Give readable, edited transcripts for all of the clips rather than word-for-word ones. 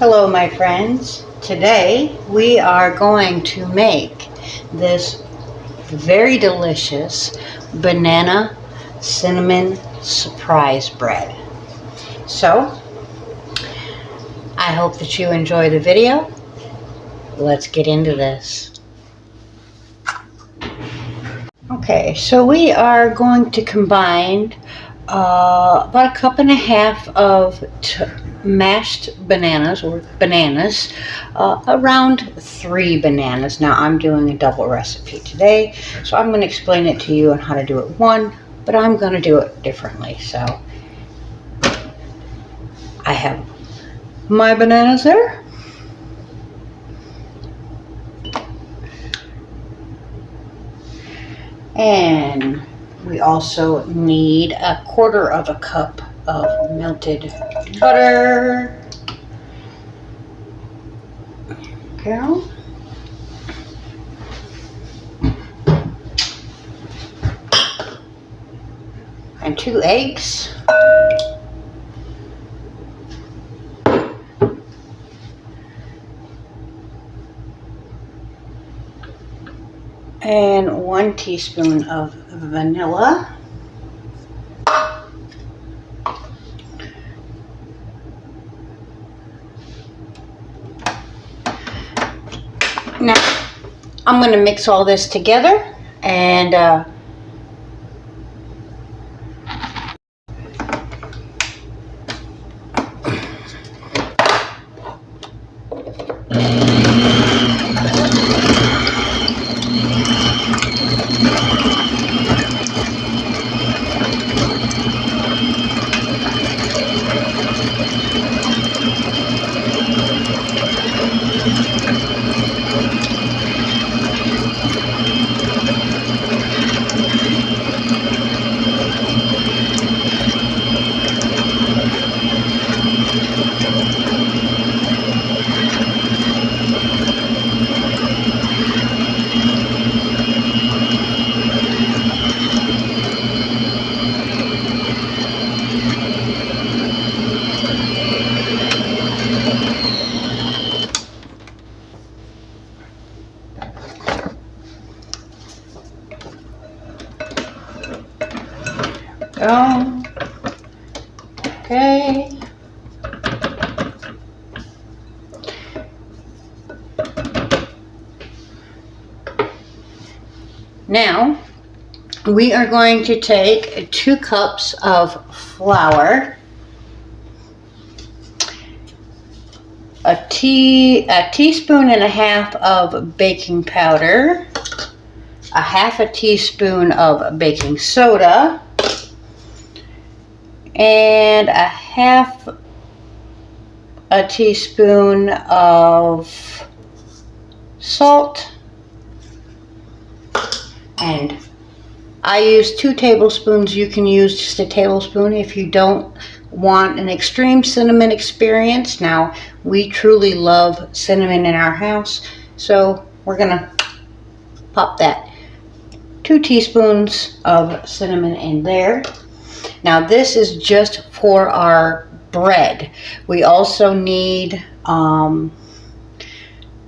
Hello my friends. Today we are going to make this very delicious banana cinnamon surprise bread. So I hope that you enjoy the video. Let's get into this. Okay, so we are going to combine about 1.5 cups of mashed bananas, around 3 bananas. Now I'm doing a double recipe today, so I'm going to explain it to you on how to do it one, but I'm going to do it differently. So I have my bananas there. And we also need 1/4 cup of melted butter. Okay. And 2 eggs. And 1 teaspoon of vanilla. Now, I'm going to mix all this together and go. Okay. Now, we are going to take 2 cups of flour, a teaspoon and a half of baking powder, 1/2 teaspoon of baking soda, and 1/2 teaspoon of salt. And I use 2 tablespoons. You can use just a tablespoon if you don't want an extreme cinnamon experience. Now, we truly love cinnamon in our house, so we're gonna pop that 2 teaspoons of cinnamon in there. Now, this is just for our bread. We also need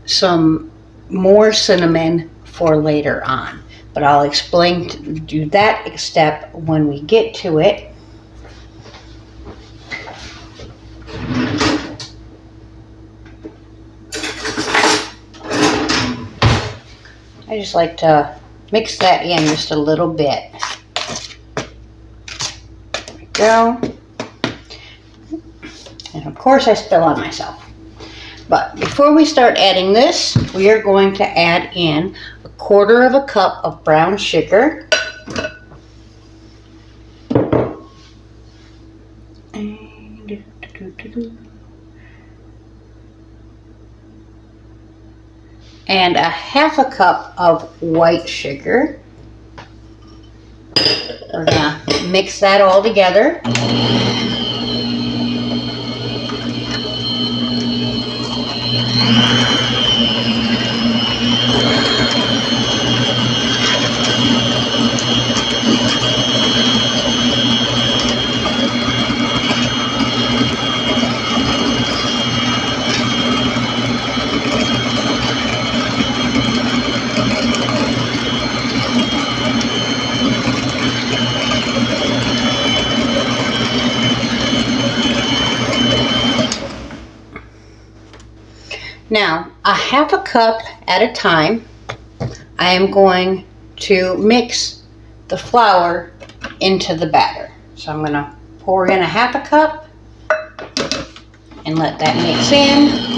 some more cinnamon for later on. But I'll explain to do that step when we get to it. I just like to mix that in just a little bit. There we go. And of course I spill on myself. But before we start adding this, we are going to add in 1/4 cup of brown sugar. And 1/2 cup of white sugar. We're gonna mix that all together. Now, a half a cup at a time, I am going to mix the flour into the batter. So I'm going to pour in a half a cup and let that mix in.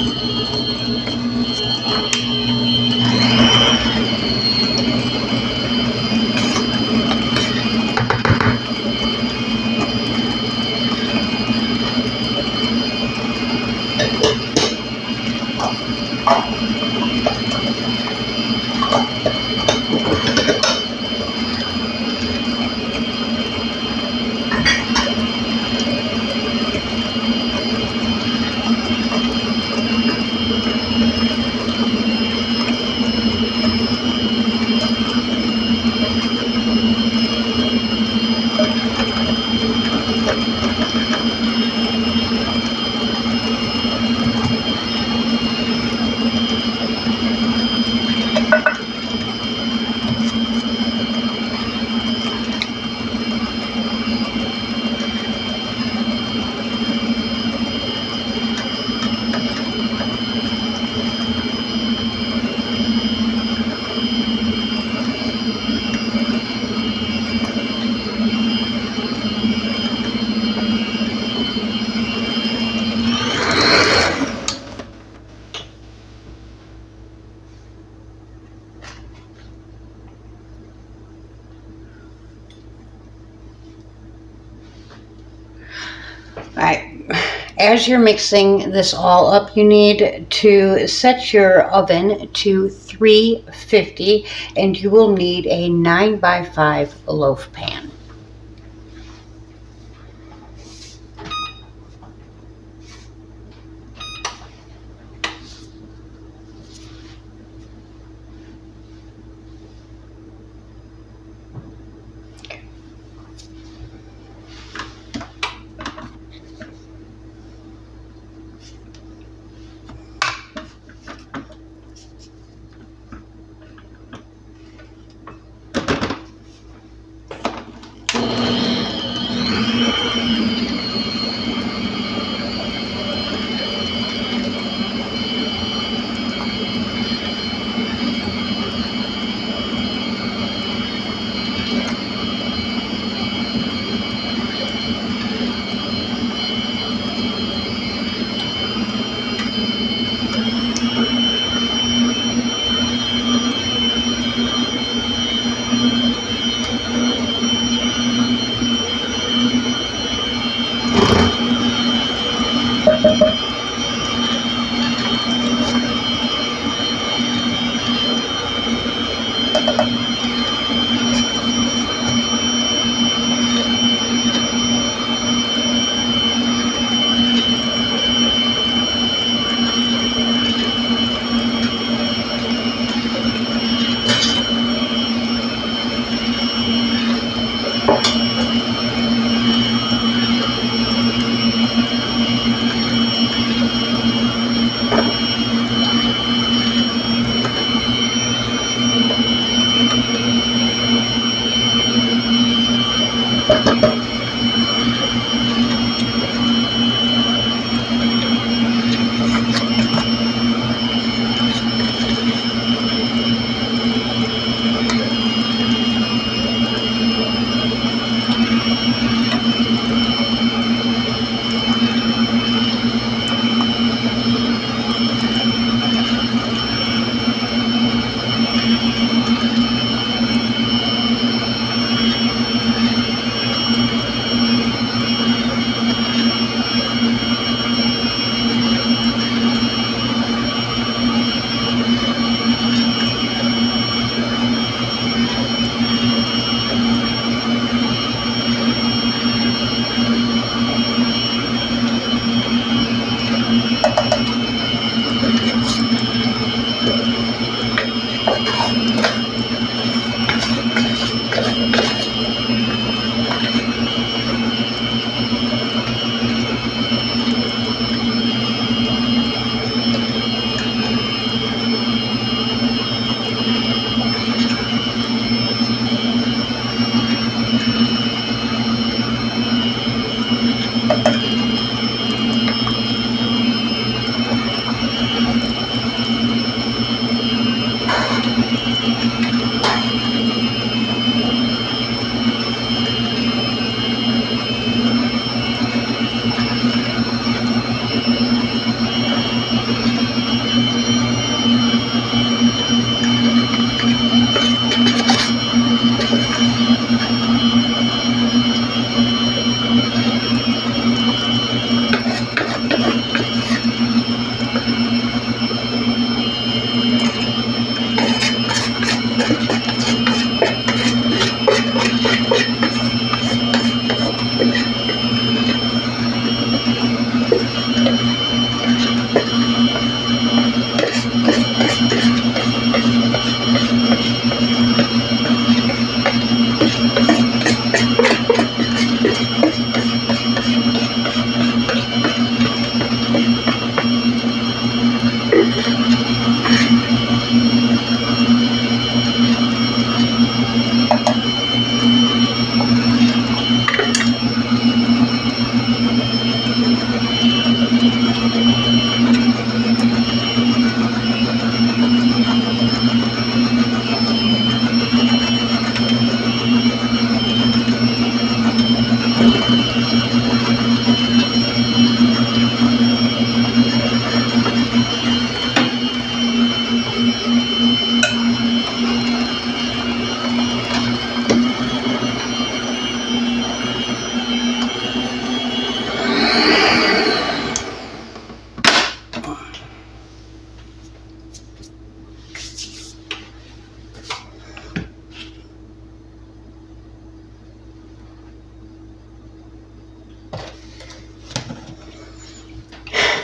Alright, as you're mixing this all up, you need to set your oven to 350 and you will need a 9x5 loaf pan.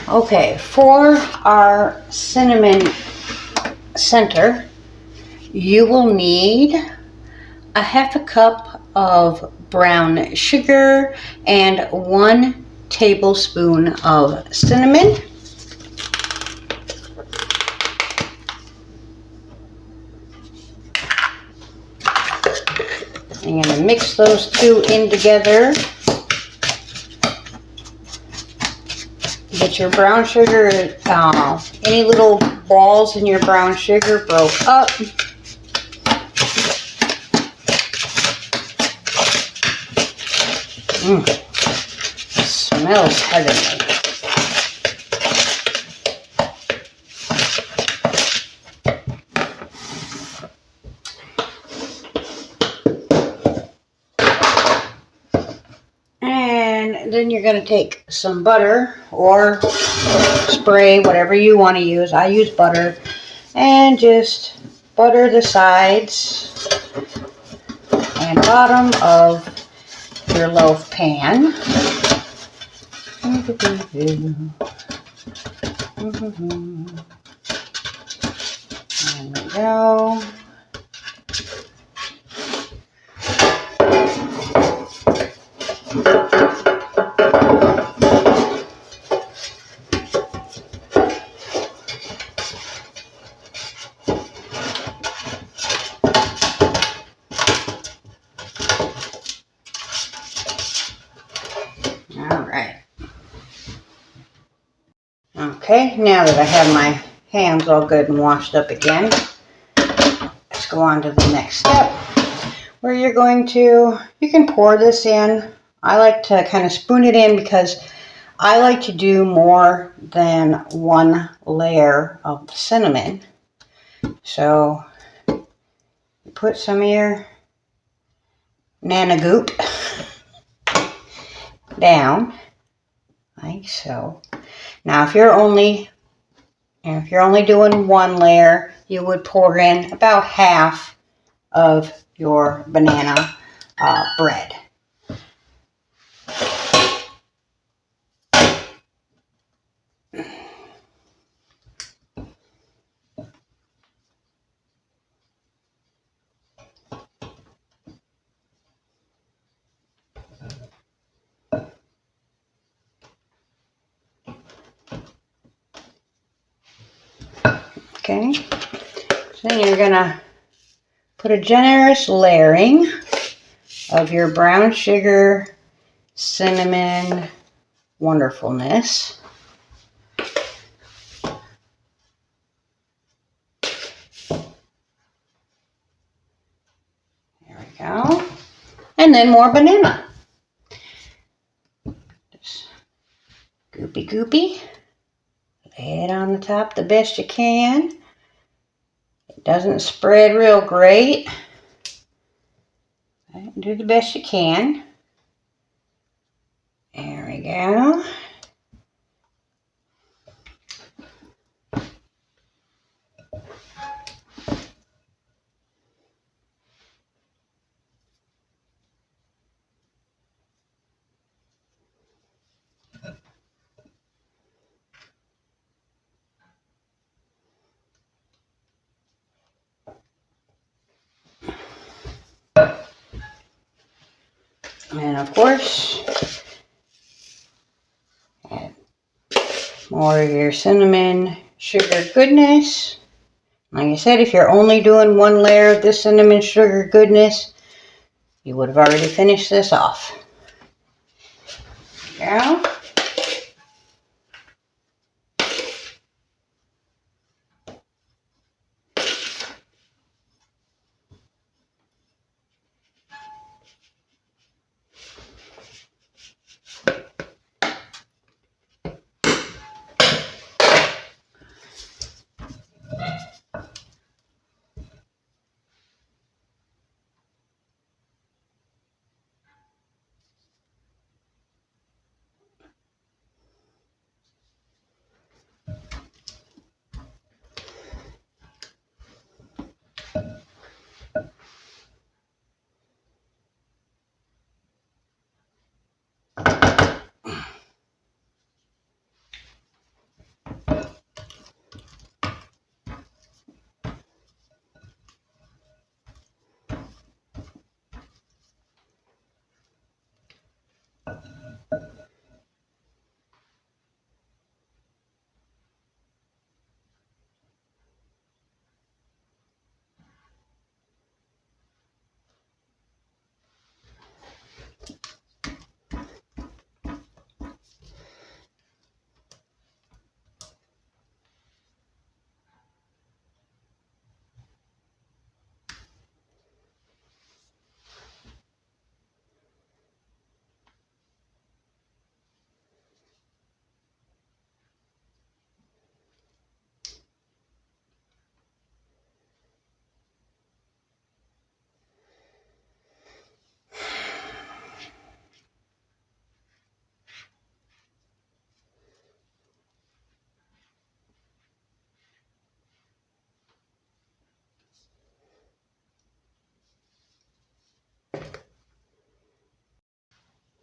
Okay, for our cinnamon center, you will need a half a cup of brown sugar and 1 tablespoon of cinnamon. I'm going to mix those two in together. Get your brown sugar, any little balls in your brown sugar broke up. Smells heavenly. And then you're going to take some butter or spray, whatever you want to use. I use butter. And just butter the sides and bottom of your loaf pan. There we go. Okay, now that I have my hands all good and washed up again, let's go on to the next step where you're going to, you can pour this in. I like to kind of spoon it in because I like to do more than 1 layer of cinnamon. So you put some of your Nana Goop down like so. Now, if you're only doing 1 layer, you would pour in about half of your banana bread. Okay, so then you're gonna put a generous layering of your brown sugar, cinnamon wonderfulness. There we go. And then more banana. Just goopy goopy. Lay it on the top the best you can. It doesn't spread real great. Do the best you can. There we go. And of course, add more of your cinnamon sugar goodness. Like I said, if you're only doing 1 layer of this cinnamon sugar goodness, you would have already finished this off. There we go.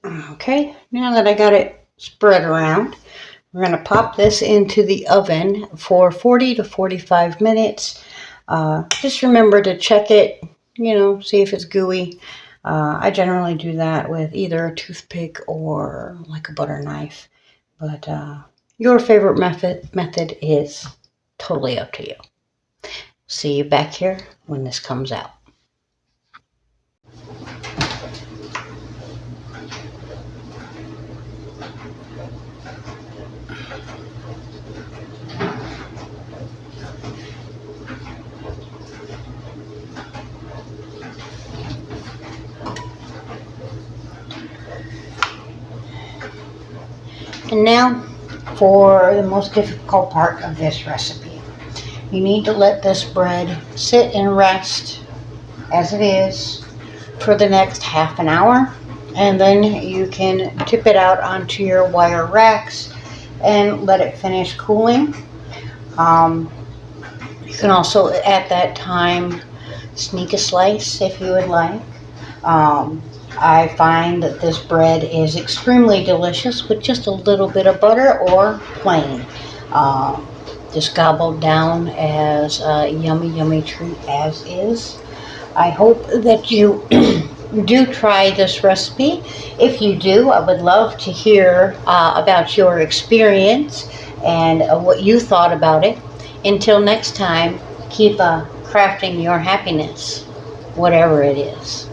Okay, now that I got it spread around, we're going to pop this into the oven for 40 to 45 minutes. Just remember to check it, see if it's gooey. I generally do that with either a toothpick or like a butter knife. But your favorite method is totally up to you. See you back here when this comes out. And now for the most difficult part of this recipe. You need to let this bread sit and rest as it is for the next half an hour, and then you can tip it out onto your wire racks and let it finish cooling. You can also at that time sneak a slice if you would like. I find that this bread is extremely delicious with just a little bit of butter or plain. Just gobbled down as a yummy treat as is. I hope that you do try this recipe. If you do, I would love to hear about your experience and what you thought about it. Until next time, keep crafting your happiness, whatever it is.